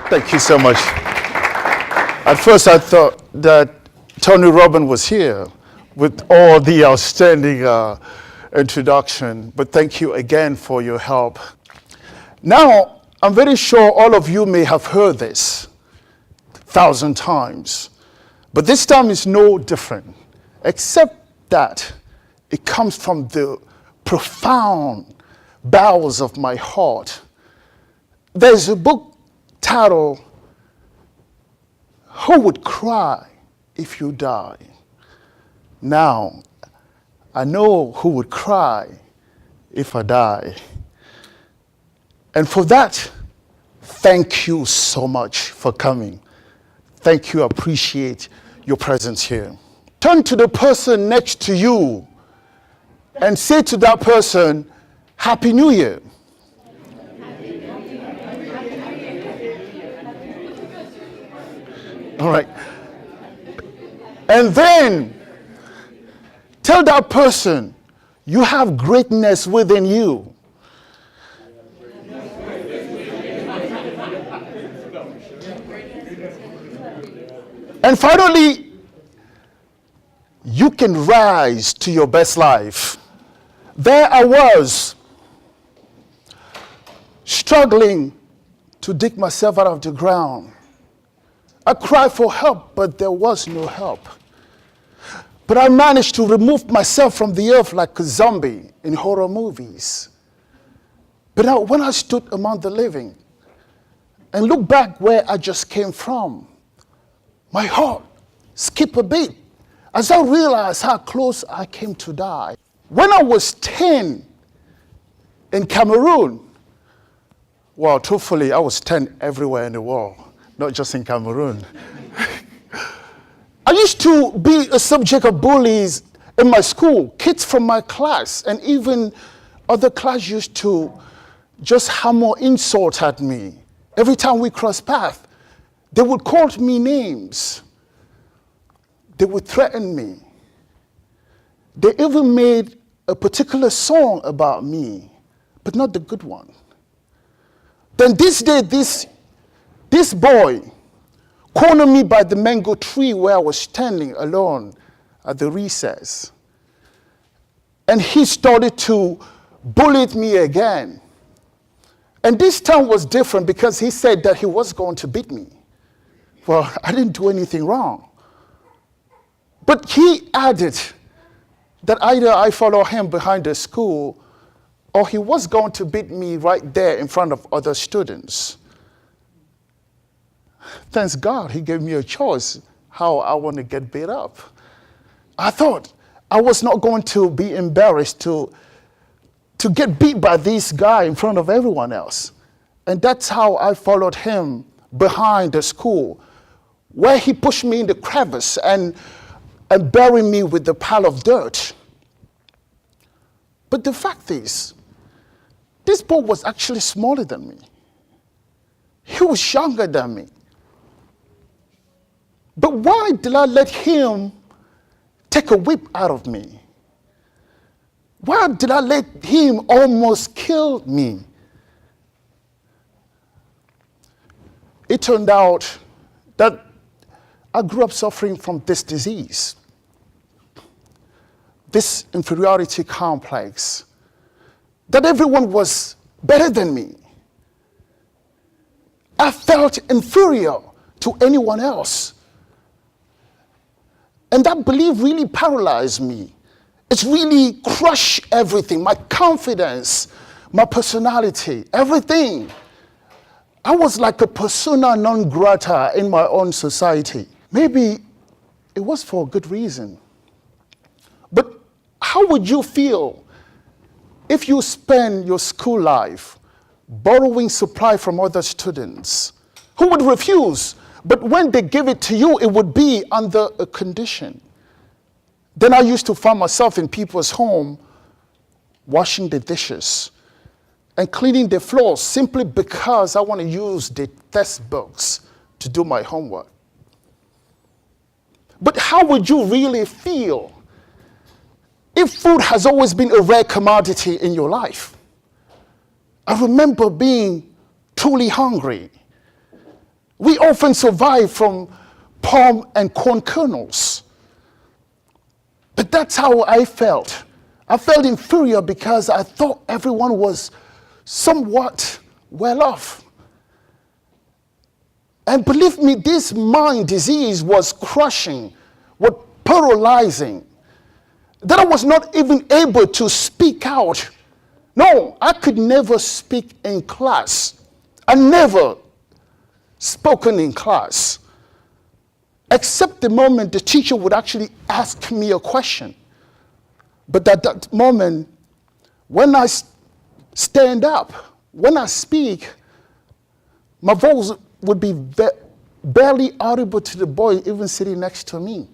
Thank you so much. At first, I thought that Tony Robbins was here with all the outstanding introduction, but thank you again for your help. Now, I'm very sure all of you may have heard this 1,000 times, but this time is no different, except that it comes from the profound bowels of my heart. There's a book titled, "Who Would Cry If You Die?" Now, I know who would cry if I die. And for that, thank you so much for coming. Thank you, I appreciate your presence here. Turn to the person next to you and say to that person, Happy New Year. All right. And then tell that person you have greatness within you. And finally, you can rise to your best life. There I was, struggling to dig myself out of the ground. I cried for help, but there was no help. But I managed to remove myself from the earth like a zombie in horror movies. But now, when I stood among the living and looked back where I just came from, my heart skipped a beat as I realized how close I came to die. When I was 10 in Cameroon, well, truthfully, I was 10 everywhere in the world, not just in Cameroon. I used to be a subject of bullies in my school. Kids from my class and even other class used to just hammer insult at me. Every time we crossed paths, they would call me names. They would threaten me. They even made a particular song about me, but not the good one. Then this day, this boy cornered me by the mango tree where I was standing alone at the recess. And he started to bully me again. And this time was different because he said that he was going to beat me. Well, I didn't do anything wrong. But he added that either I follow him behind the school or he was going to beat me right there in front of other students. Thanks God he gave me a choice how I want to get beat up. I thought I was not going to be embarrassed to get beat by this guy in front of everyone else. And that's how I followed him behind the school, where he pushed me in the crevice and buried me with the pile of dirt. But the fact is, this boy was actually smaller than me. He was younger than me. But why did I let him take a whip out of me? Why did I let him almost kill me? It turned out that I grew up suffering from this disease, this inferiority complex, that everyone was better than me. I felt inferior to anyone else. And that belief really paralyzed me. It's really crushed everything, my confidence, my personality, everything. I was like a persona non grata in my own society. Maybe it was for a good reason. But how would you feel if you spend your school life borrowing supply from other students who would refuse, but when they give it to you, it would be under a condition? Then I used to find myself in people's home washing the dishes and cleaning the floors simply because I want to use the textbooks to do my homework. But how would you really feel if food has always been a rare commodity in your life? I remember being truly hungry. We often survive from palm and corn kernels. But that's how I felt. I felt inferior because I thought everyone was somewhat well off. And believe me, this mind disease was crushing, was paralyzing, that I was not even able to speak out. No, I could never speak in class. I never spoken in class, except the moment the teacher would actually ask me a question. But at that moment, when I stand up, when I speak, my voice would be barely audible to the boy even sitting next to me.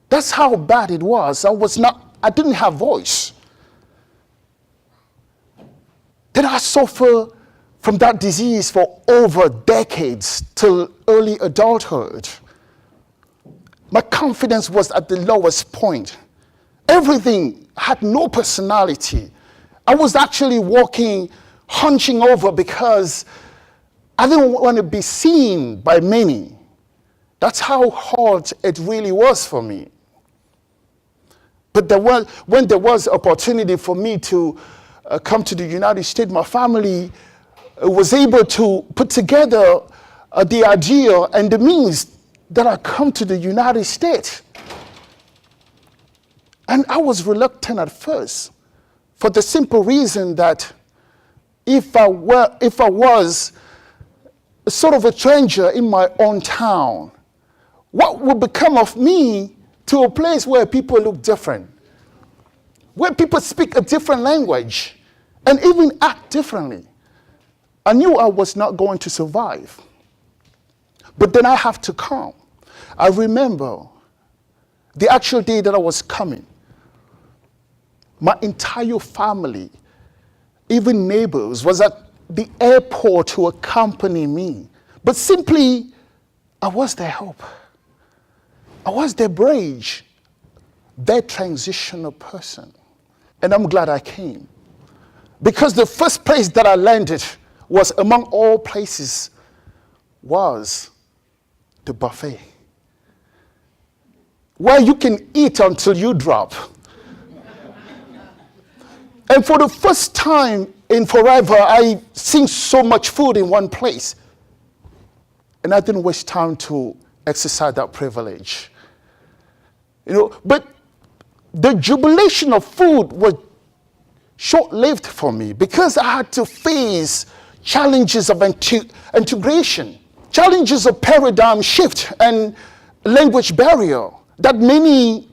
That's how bad it was. I didn't have voice. Then I suffered from that disease for over decades till early adulthood. My confidence was at the lowest point. Everything had no personality. I was actually walking, hunching over because I didn't want to be seen by many. That's how hard it really was for me. But when there was opportunity for me to come to the United States, my family was able to put together the idea and the means that I come to the United States. And I was reluctant at first for the simple reason that if I was sort of a stranger in my own town, what would become of me to a place where people look different, where people speak a different language and even act differently? I knew I was not going to survive. But then I have to come. I remember the actual day that I was coming. My entire family, even neighbors, was at the airport to accompany me. But simply, I was their hope. I was their bridge, their transitional person. And I'm glad I came. Because the first place that I landed was, among all places, was the buffet, where you can eat until you drop. And for the first time in forever, I seen so much food in one place. And I didn't waste time to exercise that privilege. But the jubilation of food was short-lived for me because I had to face challenges of integration, challenges of paradigm shift and language barrier that many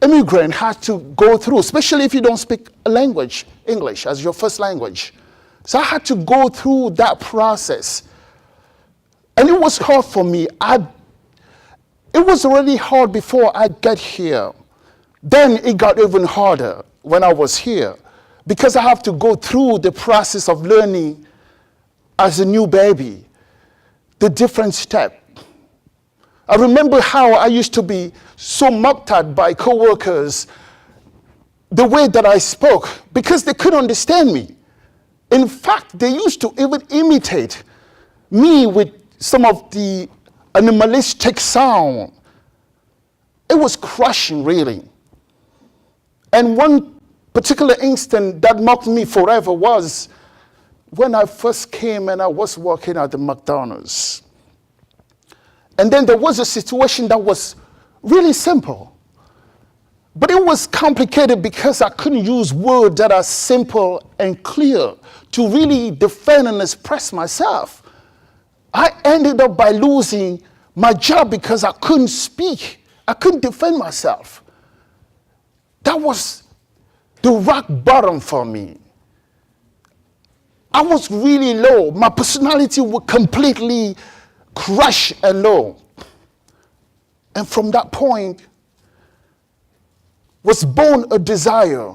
immigrants had to go through, especially if you don't speak a language, English, as your first language. So I had to go through that process. And it was hard for me. It was already hard before I got here. Then it got even harder when I was here because I have to go through the process of learning as a new baby, the different steps. I remember how I used to be so mocked at by coworkers, the way that I spoke, because they couldn't understand me. In fact, they used to even imitate me with some of the animalistic sound. It was crushing, really. And one particular instant that mocked me forever was when I first came and I was working at the McDonald's. And then there was a situation that was really simple. But it was complicated because I couldn't use words that are simple and clear to really defend and express myself. I ended up by losing my job because I couldn't speak. I couldn't defend myself. That was the rock bottom for me. I was really low. My personality was completely crushed and low. And from that point was born a desire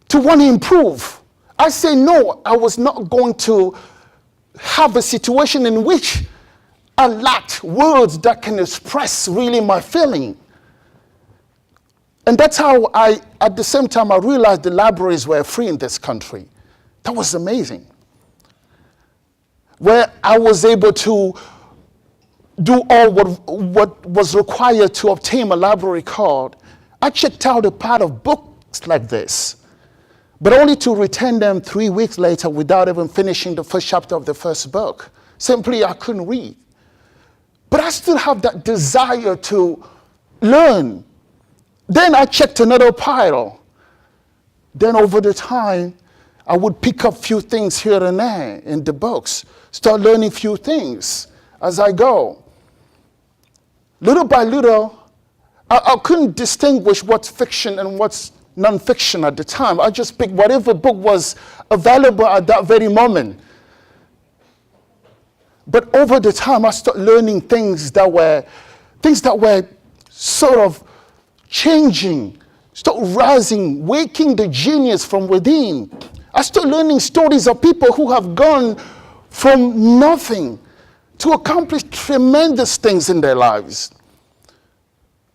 to want to improve. I say no, I was not going to have a situation in which I lacked words that can express really my feeling. And that's how at the same time, I realized the libraries were free in this country. That was amazing. Where I was able to do all what was required to obtain a library card, I checked out a pile of books like this, but only to return them 3 weeks later without even finishing the first chapter of the first book. Simply, I couldn't read. But I still have that desire to learn. Then I checked another pile. Then over the time, I would pick up few things here and there in the books, start learning few things as I go. Little by little, I couldn't distinguish what's fiction and what's non-fiction at the time. I just picked whatever book was available at that very moment. But over the time, I started learning things that were sort of changing, start rising, waking the genius from within. I started learning stories of people who have gone from nothing to accomplish tremendous things in their lives.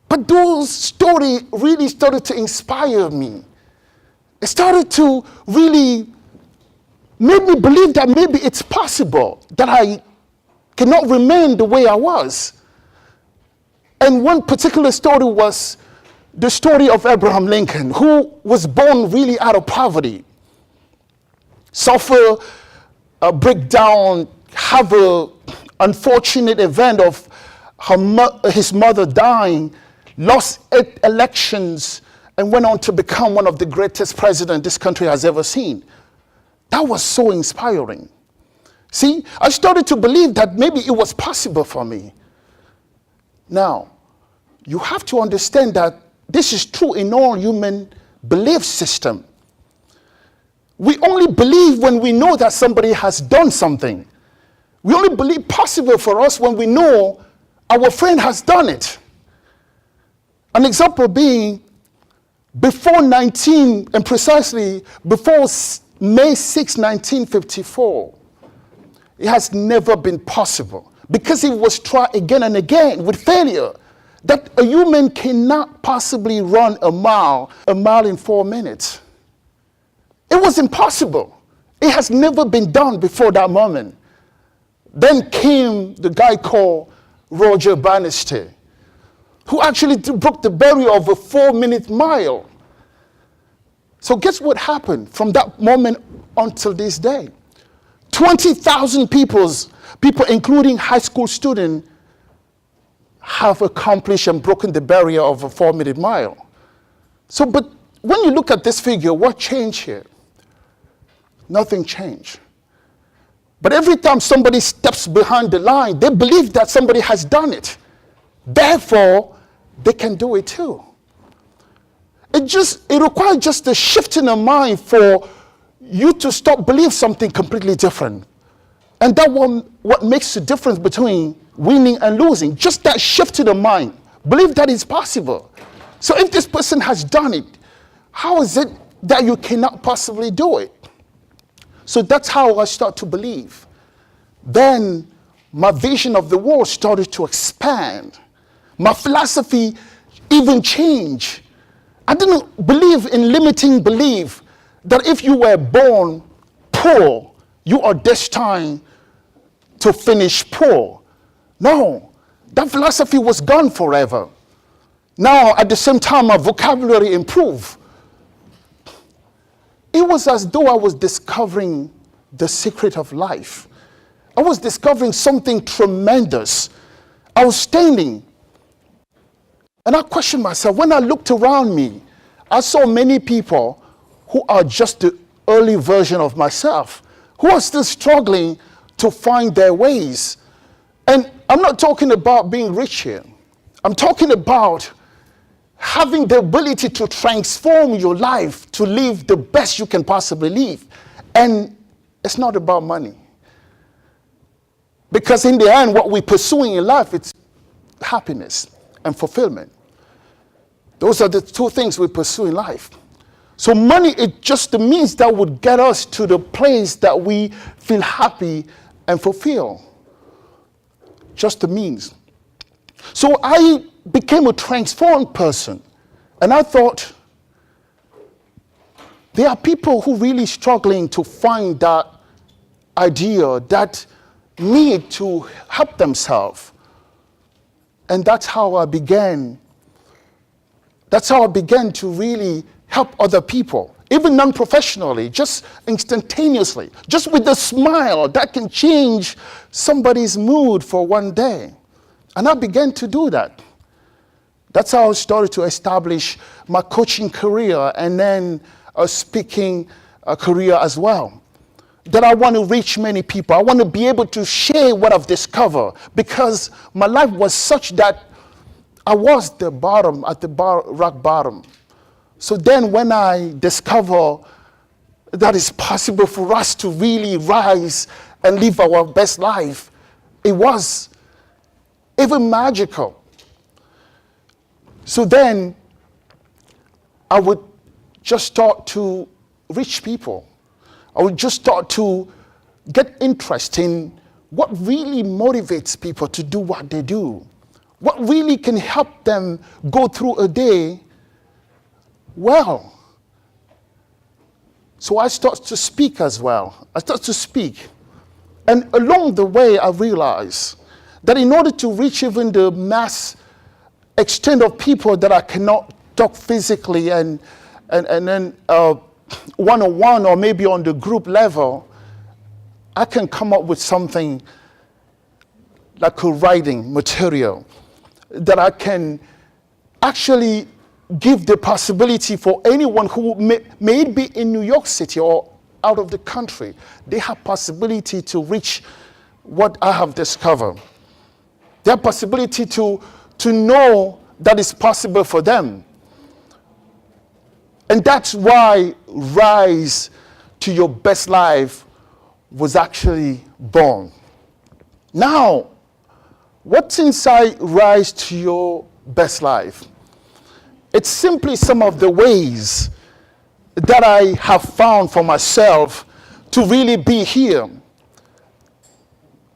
But those stories really started to inspire me. It started to really make me believe that maybe it's possible that I cannot remain the way I was. And one particular story was the story of Abraham Lincoln, who was born really out of poverty, suffer a breakdown, have an unfortunate event of his mother dying, lost 8 elections, and went on to become one of the greatest presidents this country has ever seen. That was so inspiring. See, I started to believe that maybe it was possible for me. Now, you have to understand that this is true in all human belief system. We only believe when we know that somebody has done something. We only believe possible for us when we know our friend has done it. An example being, before May 6, 1954, it has never been possible, because it was tried again and again with failure, that a human cannot possibly run a mile in 4 minutes. It was impossible. It has never been done before that moment. Then came the guy called Roger Bannister, who actually broke the barrier of a 4-minute mile. So guess what happened from that moment until this day? 20,000 people, including high school students, have accomplished and broken the barrier of a 4-minute mile. So, but when you look at this figure, what changed here? Nothing changed. But every time somebody steps behind the line, they believe that somebody has done it. Therefore, they can do it too. It requires just a shift in the mind for you to stop believing something completely different. And that what makes the difference between winning and losing. Just that shift in the mind. Believe that it's possible. So if this person has done it, how is it that you cannot possibly do it? So that's how I start to believe. Then my vision of the world started to expand. My philosophy even changed. I didn't believe in limiting belief that if you were born poor, you are destined to finish poor. No, that philosophy was gone forever. Now, at the same time, my vocabulary improved. It was as though I was discovering the secret of life. I was discovering something tremendous. I was standing, and I questioned myself. When I looked around me, I saw many people who are just the early version of myself, who are still struggling to find their ways. And I'm not talking about being rich here. I'm talking about having the ability to transform your life to live the best you can possibly live. And it's not about money. Because in the end, what we're pursuing in life, it's happiness and fulfillment. Those are the two things we pursue in life. So money is just the means that would get us to the place that we feel happy and fulfilled. Just the means. So I became a transformed person. And I thought, there are people who really struggling to find that idea, that need to help themselves. And that's how I began. That's how I began to really help other people, even non-professionally, just instantaneously, just with a smile that can change somebody's mood for one day. And I began to do that. That's how I started to establish my coaching career and then a speaking career as well. That I want to reach many people. I want to be able to share what I've discovered, because my life was such that I was the bottom, at the rock bottom. So then when I discover that it's possible for us to really rise and live our best life, it was even magical. So then I would just start to reach people. I would just start to get interest in what really motivates people to do what they do. What really can help them go through a day well. So I start to speak as well. I start to speak. And along the way, I realized that in order to reach even the mass extent of people that I cannot talk physically and then one-on-one or maybe on the group level, I can come up with something like a writing material that I can actually give the possibility for anyone who may be in New York City or out of the country. They have possibility to reach what I have discovered. They have possibility to know that it's possible for them. And that's why Rise to Your Best Life was actually born. Now, what's inside Rise to Your Best Life? It's simply some of the ways that I have found for myself to really be here.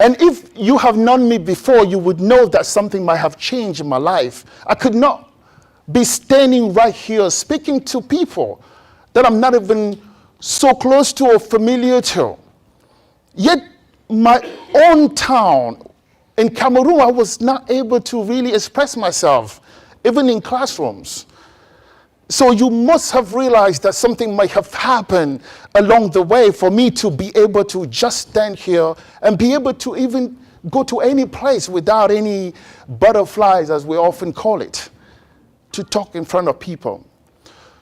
And if you have known me before, you would know that something might have changed in my life. I could not be standing right here speaking to people that I'm not even so close to or familiar to. Yet my own town in Cameroon, I was not able to really express myself, even in classrooms. So you must have realized that something might have happened along the way for me to be able to just stand here and be able to even go to any place without any butterflies, as we often call it, to talk in front of people.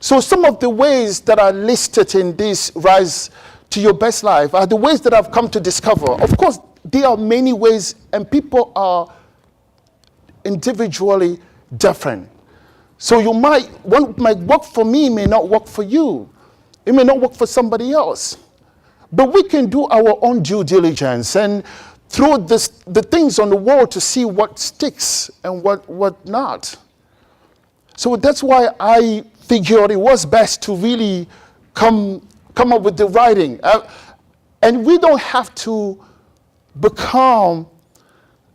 So some of the ways that are listed in this Rise to Your Best Life are the ways that I've come to discover. Of course, there are many ways, and people are individually different. So one might work for me, may not work for you. It may not work for somebody else. But we can do our own due diligence and throw the things on the wall to see what sticks and what not. So that's why I figured it was best to really come up with the writing. And we don't have to become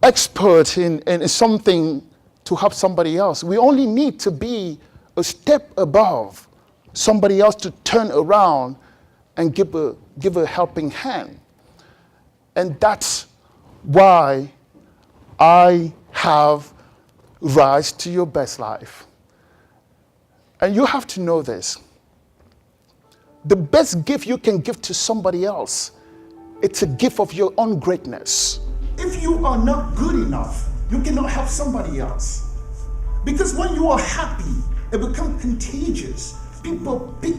expert in something to help somebody else. We only need to be a step above somebody else to turn around and give a helping hand. And that's why I have Rise to Your Best Life. And you have to know this. The best gift you can give to somebody else, it's a gift of your own greatness. If you are not good enough, you cannot help somebody else. Because when you are happy, it becomes contagious. People pick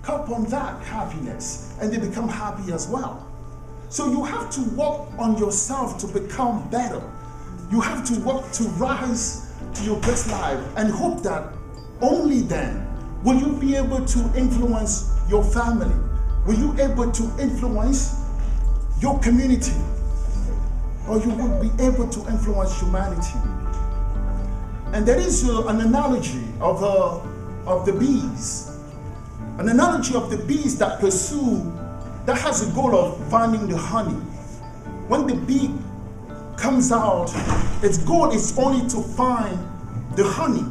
up on that happiness and they become happy as well. So you have to work on yourself to become better. You have to work to rise to your best life and hope that only then will you be able to influence your family. Will you be able to influence your community? Or you will be able to influence humanity. And there is an analogy of the bees. An analogy of the bees that has a goal of finding the honey. When the bee comes out, its goal is only to find the honey.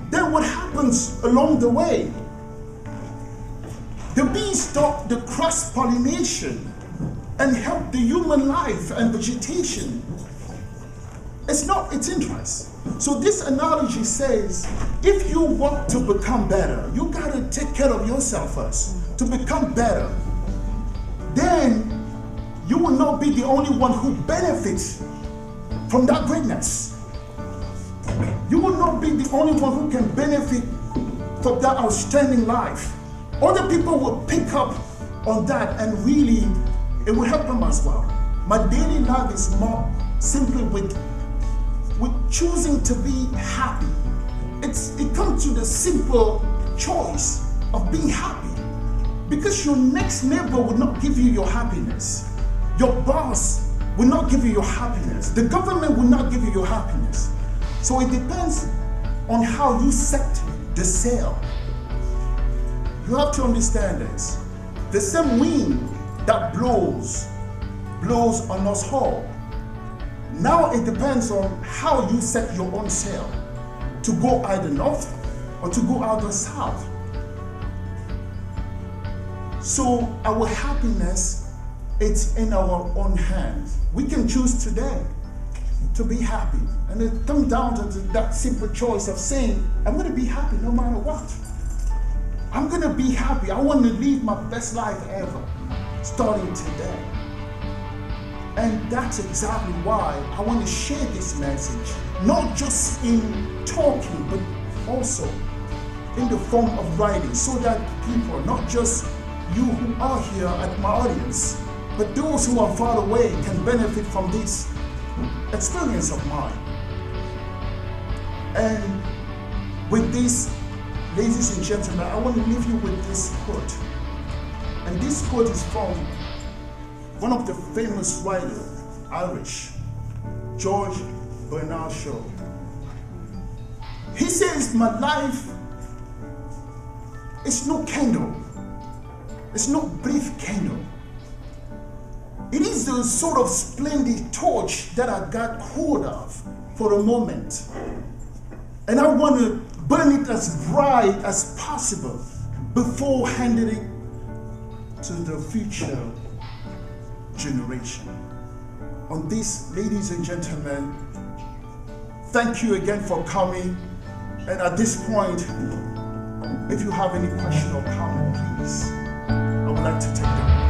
Then what happens along the way? The bees stop the cross-pollination and help the human life and vegetation. It's interest. So this analogy says, if you want to become better, you gotta take care of yourself first. To become better, then you will not be the only one who benefits from that greatness. You will not be the only one who can benefit from that outstanding life. Other people will pick up on that, and really, it will help them as well. My daily life is more simply with choosing to be happy. It comes to the simple choice of being happy. Because your next neighbor will not give you your happiness. Your boss will not give you your happiness. The government will not give you your happiness. So it depends on how you set the sail. You have to understand this. The same wind that blows on us all. Now it depends on how you set your own sail to go either north or to go either south. So our happiness, it's in our own hands. We can choose today to be happy. And it comes down to that simple choice of saying, I'm going to be happy no matter what. I'm going to be happy. I want to live my best life ever, starting today. And that's exactly why I want to share this message, not just in talking, but also in the form of writing, so that people, not just you who are here at my audience, but those who are far away can benefit from this experience of mine. And with this, ladies and gentlemen, I want to leave you with this quote. And this quote is from one of the famous writers, Irish, George Bernard Shaw. He says, my life is no candle. It's no brief candle. It is the sort of splendid torch that I got hold of for a moment. And I want to burn it as bright as possible before handing it to the future generation. On this, ladies and gentlemen, thank you again for coming. And at this point, if you have any question or comment, please, I would like to take them.